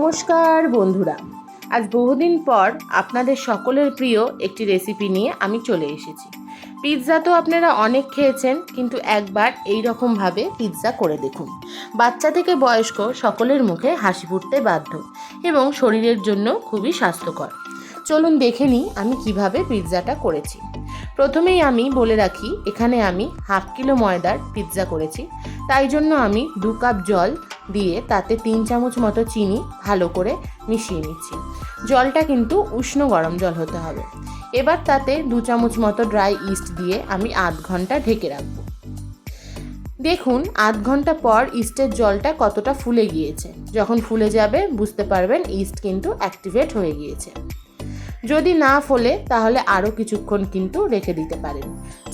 নমস্কার বন্ধুরা, আজ বহুদিন পর আপনাদের সকলের প্রিয় একটি রেসিপি নিয়ে আমি চলে এসেছি। পিৎজা তো আপনারা অনেক খেয়েছেন, কিন্তু একবার এই রকমভাবে পিৎজা করে দেখুন। বাচ্চা থেকে বয়স্ক সকলের মুখে হাসি ফুটতে বাধ্য এবং শরীরের জন্য খুবই স্বাস্থ্যকর। চলুন দেখে নিই আমি কিভাবে পিৎজাটা করেছি। প্রথমেই আমি বলে রাখি, এখানে আমি হাফ কিলো ময়দার পিৎজা করেছি। তাই জন্য আমি 2 কাপ জল দিয়ে তাতে 3 চামচ মতো চিনি ভালো করে মিশিয়ে নিচ্ছি। জলটা কিন্তু উষ্ণ গরম জল হতে হবে। এবার তাতে 2 চামচ মতো ড্রাই ইস্ট দিয়ে আমি আধ ঘন্টা ঢেকে রাখবো। দেখুন আধ ঘন্টা পর ইস্টের জলটা কতটা ফুলে গিয়েছে। যখন ফুলে যাবে বুঝতে পারবেন ইস্ট কিন্তু অ্যাক্টিভেট হয়ে গিয়েছে। যদি না ফোলে তাহলে আরও কিছুক্ষণ কিন্তু রেখে দিতে পারেন।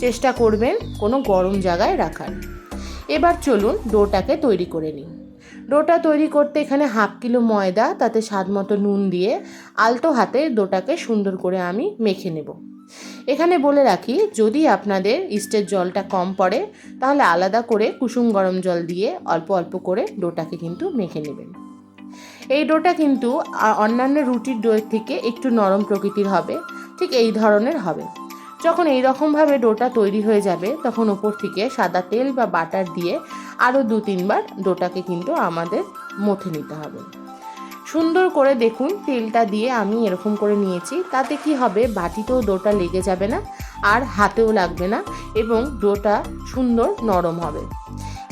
চেষ্টা করবেন কোনো গরম জায়গায় রাখার। এবার চলুন ডোটাকে তৈরি করে নিই। ডোটা তৈরি করতে এখানে হাফ কিলো ময়দা, তাতে স্বাদ মতো নুন দিয়ে আলতো হাতে ডোটাকে সুন্দর করে আমি মেখে নেব। এখানে বলে রাখি, যদি আপনাদের ইস্টের জলটা কম পড়ে তাহলে আলাদা করে কুসুম গরম জল দিয়ে অল্প অল্প করে ডোটাকে কিন্তু মেখে নেবেন। এই ডোটা কিন্তু অন্যান্য রুটির ডোয়ের থেকে একটু নরম প্রকৃতির হবে, ঠিক এই ধরনের হবে। যখন এই রকমভাবে ডোটা তৈরি হয়ে যাবে তখন ওপর থেকে সাদা তেল বা বাটার দিয়ে আরও 2-3 বার ডোটাকে কিন্তু আমাদের মথে নিতে হবে। সুন্দর করে দেখুন তেলটা দিয়ে আমি এরকম করে নিয়েছি। তাতে কি হবে, বাটিতেও ডোটা লেগে যাবে না আর হাতেও লাগবে না এবং ডোটা সুন্দর নরম হবে।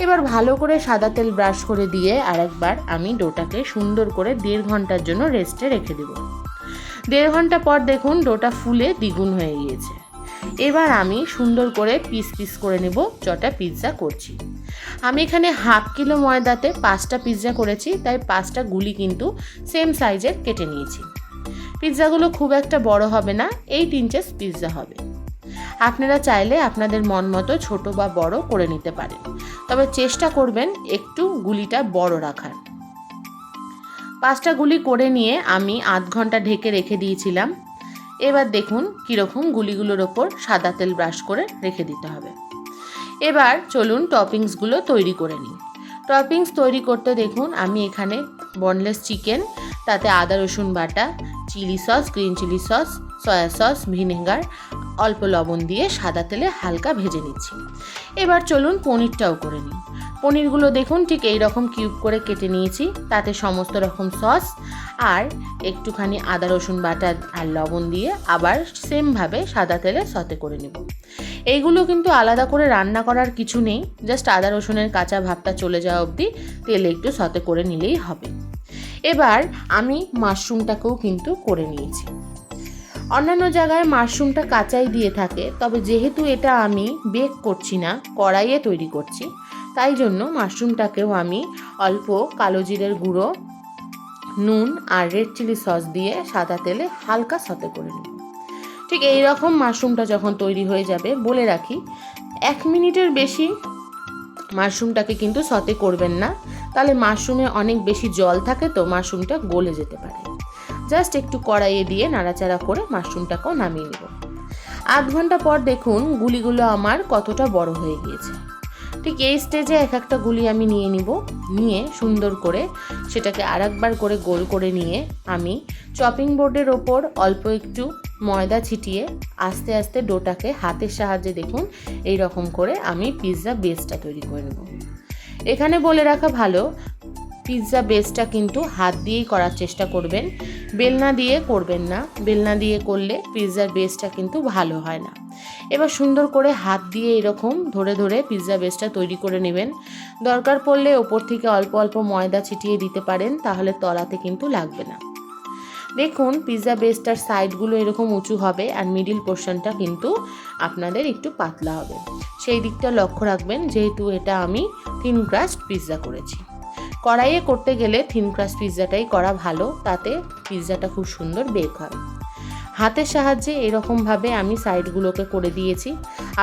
এবার ভালো করে সাদা তেল ব্রাশ করে দিয়ে আরেকবার আমি ডোটাকে সুন্দর করে 1.5 ঘন্টার জন্য রেস্টে রেখে দেব। 1.5 ঘন্টা পর দেখুন ডোটা ফুলে দ্বিগুণ হয়ে গিয়েছে। এবার আমি সুন্দর করে পিস পিস করে নেব যটা পিৎজা করছি। আমি এখানে হাফ কিলো ময়দাতে 5টা পিৎজা করেছি, তাই 5টা গুলি কিন্তু সেম সাইজের কেটে নিয়েছি। পিৎজাগুলো খুব একটা বড় হবে না, 8 ইঞ্চেস পিৎজা হবে। আপনারা চাইলে আপনাদের মন মতো ছোট বা বড় করে নিতে পারেন, তবে চেষ্টা করবেন একটু গুলিটা বড় রাখার। 5টা গুলি করে নিয়ে আমি আধ ঘন্টা ঢেকে রেখে দিয়েছিলাম। এবার দেখুন কীরকম গুলিগুলোর ওপর সাদা তেল ব্রাশ করে রেখে দিতে হবে। এবার চলুন টপিংসগুলো তৈরি করে নিই। টপিংস তৈরি করতে দেখুন আমি এখানে বোনলেস চিকেন, তাতে আদা রসুন বাটা, chilli sauce, green chilli sauce, soya sauce, vinegar, অল্প লবণ দিয়ে সাদা তেলে হালকা ভেজে নিচ্ছি। এবার চলুন পনিরটাও করে নিই। পনিরগুলো দেখুন ঠিক এই রকম কিউব করে কেটে নিয়েছি। তাতে সমস্ত রকম সস আর একটুখানি আদা রসুন বাটা আর লবণ দিয়ে আবার সেমভাবে সাদা তেলে সতে করে নেব। এইগুলো কিন্তু আলাদা করে রান্না করার কিছু নেই, জাস্ট আদা রসুনের কাঁচা ভাবটা চলে যাওয়া অবধি তেলে একটু সতে করে নিলেই হবে। এবার আমি মাশরুমটাকেও কিন্তু করে নিয়েছি। অন্যান্য জায়গায় মাশরুমটা কাঁচাই দিয়ে থাকে, তবে যেহেতু এটা আমি বেক করছি না, কড়াইয়ে তৈরি করছি, তাই জন্য মাশরুমটাকেও আমি অল্প কালো জিরের গুঁড়ো, নুন আর রেড চিলি সস দিয়ে সাদা তেলে হালকা সতে করে নেব। ঠিক এই রকম মাশরুমটা যখন তৈরি হয়ে যাবে, বলে রাখি 1 মিনিটের বেশি মাশরুমটাকে কিন্তু সতে করবেন না, তাহলে মাশরুমে অনেক বেশি জল থাকে তো মাশরুমটা গলে যেতে পারে। জাস্ট একটু কড়াইয়ে দিয়ে নাড়াচাড়া করে মাশরুমটাকেও নামিয়ে নেব। আধ ঘন্টা পর দেখুন গুলিগুলো আমার কতটা বড় হয়ে গিয়েছে। ঠিক এই স্টেজে এক একটা গুলি আমি নিয়ে সুন্দর করে সেটাকে আরেকবার করে গোল করে নিয়ে আমি চপিং বোর্ডের ওপর অল্প একটু ময়দা ছিটিয়ে আস্তে আস্তে ডোটাকে হাতের সাহায্যে দেখুন এই রকম করে আমি পিৎজা বেসটা তৈরি করে নেব। এখানে বলে রাখা ভালো, পিৎজা বেসটা কিন্তু হাত দিয়েই করার চেষ্টা করবেন, বেলনা দিয়ে করবেন না। বেলনা দিয়ে করলে পিৎজার বেসটা কিন্তু ভালো হয় না। এবার সুন্দর করে হাত দিয়ে এরকম ধরে ধরে পিৎজা বেসটা তৈরি করে নেবেন। দরকার পড়লে ওপর থেকে অল্প অল্প ময়দা ছিটিয়ে দিতে পারেন, তাহলে তলাতে কিন্তু লাগবে না। দেখুন পিৎজা বেসটার সাইডগুলো এরকম উঁচু হবে আর মিডিল পোর্শনটা কিন্তু আপনাদের একটু পাতলা হবে, সেই দিকটা লক্ষ্য রাখবেন, যেহেতু এটা আমি থিন ক্রাস্ট পিৎজা করেছি। কড়াইয়ে করতে গেলে থিন ক্রাস্ট পিৎজাটাই করা ভালো, তাতে পিৎজাটা খুব সুন্দর বেক হয়। হাতের সাহায্যে এরকমভাবে আমি সাইডগুলোকে করে দিয়েছি।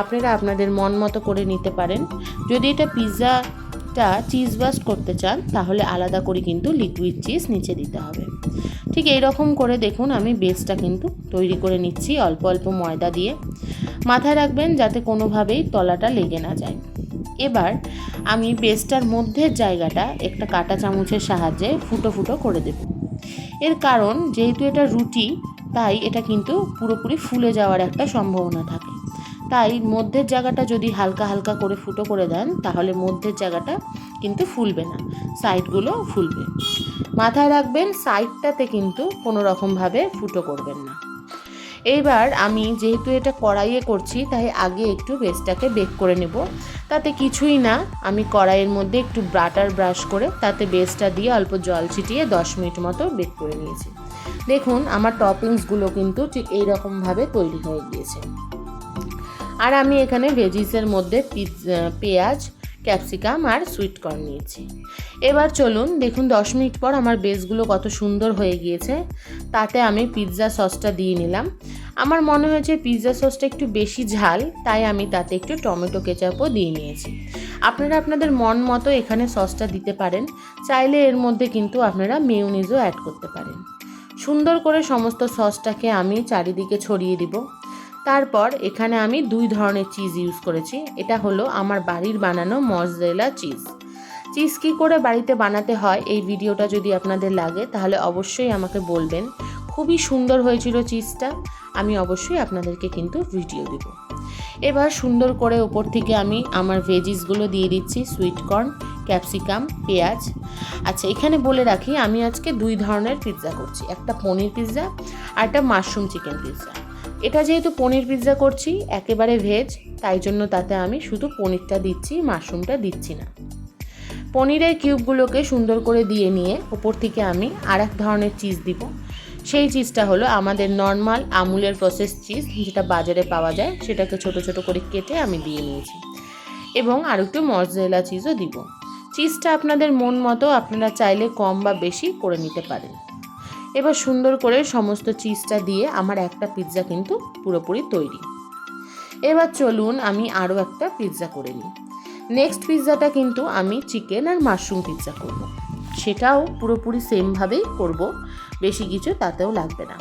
আপনারা আপনাদের মন মতো করে নিতে পারেন। যদি এটা পিৎজাটা চিজ বাস্ট করতে চান তাহলে আলাদা করে কিন্তু লিকুইড চিজ নিচে দিতে হবে। ঠিক এই রকম করে দেখুন আমি বেসটা কিন্তু তৈরি করে নিচ্ছি অল্প অল্প ময়দা দিয়ে। মাথায় রাখবেন যাতে কোনোভাবেই তলাটা লেগে না যায়। এবার আমি বেসটার মধ্যের জায়গাটা একটা কাঁটা চামচের সাহায্যে ফুটো ফুটো করে দেব। এর কারণ যেহেতু এটা রুটি, তাই এটা কিন্তু পুরোপুরি ফুলে যাওয়ার একটা সম্ভাবনা থাকে। তাই মধ্যের জায়গাটা যদি হালকা হালকা করে ফুটো করে দেন, তাহলে মধ্যের জায়গাটা কিন্তু ফুলবে না, সাইডগুলো ফুলবে। মাথায় রাখবেন সাইডটাতে কিন্তু কোনো রকমভাবে ফুটো করবেন না। এইবার আমি যেহেতু এটা কড়াইয়ে করছি, তাই আগে একটু বেসটাকে বেক করে নেব। তাতে কিছুই না, আমি কড়াইয়ের মধ্যে একটু বাটার ব্রাশ করে তাতে বেসটা দিয়ে অল্প জল ছিটিয়ে 10 মিনিট মতো বেক করে নিয়েছি। দেখুন আমার টপিংসগুলো কিন্তু ঠিক এইরকমভাবে তৈরি হয়ে গিয়েছে। আর আমি এখানে ভেজিসের মধ্যে পেঁয়াজ, ক্যাপসিকাম আর সুইট কর্ন নিয়েছি। এবার চলুন দেখুন 10 মিনিট পর আমার বেসগুলো কত সুন্দর হয়ে গিয়েছে। তাতে আমি পিৎজা সসটা দিয়ে নিলাম। আমার মনে হয়েছে পিৎজা সসটা একটু বেশি ঝাল, তাই আমি তাতে একটু টমেটো কেচাপও দিয়ে নিয়েছি। আপনারা আপনাদের মন মতো এখানে সসটা দিতে পারেন, চাইলে এর মধ্যে কিন্তু আপনারা মেয়োনিজও অ্যাড করতে পারেন। সুন্দর করে সমস্ত সসটাকে আমি চারিদিকে ছড়িয়ে দিব। তারপর এখানে আমি 2 ধরনের চিজ ইউজ করেছি। এটা হলো আমার বাড়ির বানানো মজরেলা চিজ। চিজ কী করে বাড়িতে বানাতে হয় এই ভিডিওটা যদি আপনাদের লাগে তাহলে অবশ্যই আমাকে বলবেন। খুবই সুন্দর হয়েছিল চিজটা, আমি অবশ্যই আপনাদেরকে কিন্তু ভিডিও দেব। এবার সুন্দর করে উপর থেকে আমি আমার ভেজিসগুলো দিয়ে দিচ্ছি, সুইট কর্ন, ক্যাপসিকাম, পেঁয়াজ। আচ্ছা, এখানে বলে রাখি আমি আজকে 2 ধরনের পিৎজা করছি, একটা পনির পিৎজা আর একটা মাশরুম চিকেন পিৎজা। এটা যেহেতু পনির পিৎজা করছি, একেবারে ভেজ, তাই জন্য তাতে আমি শুধু পনিরটা দিচ্ছি, মাশরুমটা দিচ্ছি না। পনিরের কিউবগুলোকে সুন্দর করে দিয়ে নিয়ে ওপর থেকে আমি আরেক ধরনের চিজ দিব। সেই চিজটা হলো আমাদের নর্মাল আমুলের প্রসেস চিজ, যেটা বাজারে পাওয়া যায়, সেটাকে ছোট ছোট করে কেটে আমি দিয়ে নিয়েছি। এবং আর একটু মজরেলা চিজও দিব। চিজটা আপনাদের মন মতো আপনারা চাইলে কম বা বেশি করে নিতে পারেন। এবার সুন্দর করে সমস্ত চিজটা দিয়ে আমার একটা পিৎজা কিন্তু পুরোপুরি তৈরি। এবার চলুন আমি আরও একটা পিৎজা করে নিই। নেক্সট পিৎজাটা কিন্তু আমি চিকেন আর মাশরুম পিৎজা করব। সেটাও পুরোপুরি সেমভাবেই করব, বেশি কিছু তাতেও লাগবে না।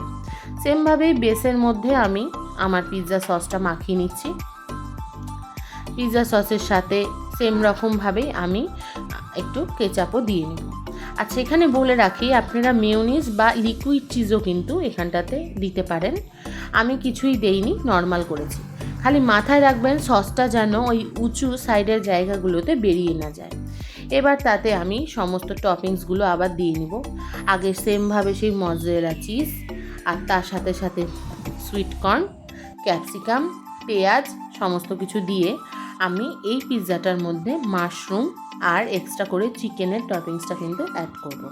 সেমভাবেই বেসের মধ্যে আমি আমার পিৎজা সসটা মাখিয়ে নিচ্ছি। পিৎজা সসের সাথে সেম রকমভাবেই আমি একটু কেচাপও দিয়ে নিব। আচ্ছা, এখানে বলে রাখি আপনারা মেয়োনিজ বা লিকুইড চিজও কিন্তু এখানটাতে দিতে পারেন। আমি কিছুই দেইনি, নর্মাল করেছি। খালি মাথায় রাখবেন সসটা যেন ওই উঁচু সাইডের জায়গাগুলোতে বেরিয়ে না যায়। এবার তাতে আমি সমস্ত টপিংসগুলো আবার দিয়ে নিব। আগে সেমভাবে সেই মজরেলা চিজ আর তার সাথে সাথে সুইট কর্ন, ক্যাপসিকাম, পেঁয়াজ সমস্ত কিছু দিয়ে আমি এই পিৎজাটার মধ্যে মাশরুম আর এক্সট্রা করে চিকেনের টপিংসটা কিন্তু অ্যাড করব।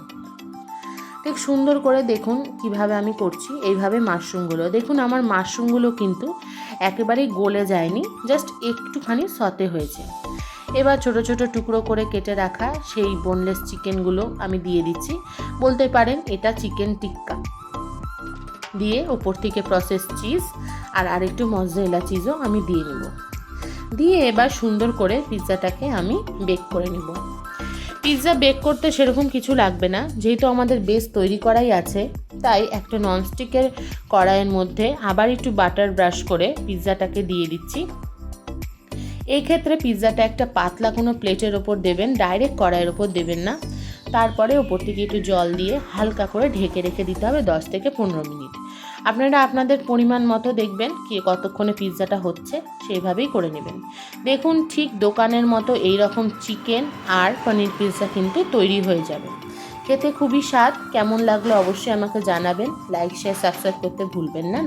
ঠিক সুন্দর করে দেখুন কিভাবে আমি করছি। এইভাবে মাশরুমগুলো দেখুন, আমার মাশরুমগুলো কিন্তু একেবারেই গলে যায়নি, জাস্ট একটুখানি সতে হয়েছে। এবার ছোট ছোট টুকরো করে কেটে রাখা সেই বোনলেস চিকেনগুলো আমি দিয়ে দিচ্ছি। বলতে পারেন এটা চিকেন টিক্কা। দিয়ে ওপর থেকে প্রসেস চিজ আর আরেকটু মজরেলা চিজও আমি দিয়ে নেব। দিয়ে এবার সুন্দর করে পিৎজাটাকে আমি বেক করে নিব। পিৎজা বেক করতে সেরকম কিছু লাগবে না, যেহেতু আমাদের বেস তৈরি করাই আছে। তাই একটা ননস্টিকের কড়াইয়ের মধ্যে আবার একটু বাটার ব্রাশ করে পিৎজাটাকে দিয়ে দিচ্ছি। এই ক্ষেত্রে পিৎজাটা একটা পাতলা কোনো প্লেটের ওপর দেবেন, ডাইরেক্ট কড়াইয়ের ওপর দেবেন না। তারপরে ওপর থেকে একটু জল দিয়ে হালকা করে ঢেকে রেখে দিতে হবে 10 থেকে 15 মিনিট। আপনারা আপনাদের পরিমাণ মতো দেখবেন কি কতক্ষণে পিৎজাটা হচ্ছে, সেইভাবেই করে নেবেন। দেখুন ঠিক দোকানের মতো এই রকম চিকেন আর পনির পিৎজা কিন্তু তৈরি হয়ে যাবে। খেতে খুবই স্বাদ। কেমন লাগলো অবশ্যই আমাকে জানাবেন। লাইক, শেয়ার, সাবস্ক্রাইব করতে ভুলবেন না।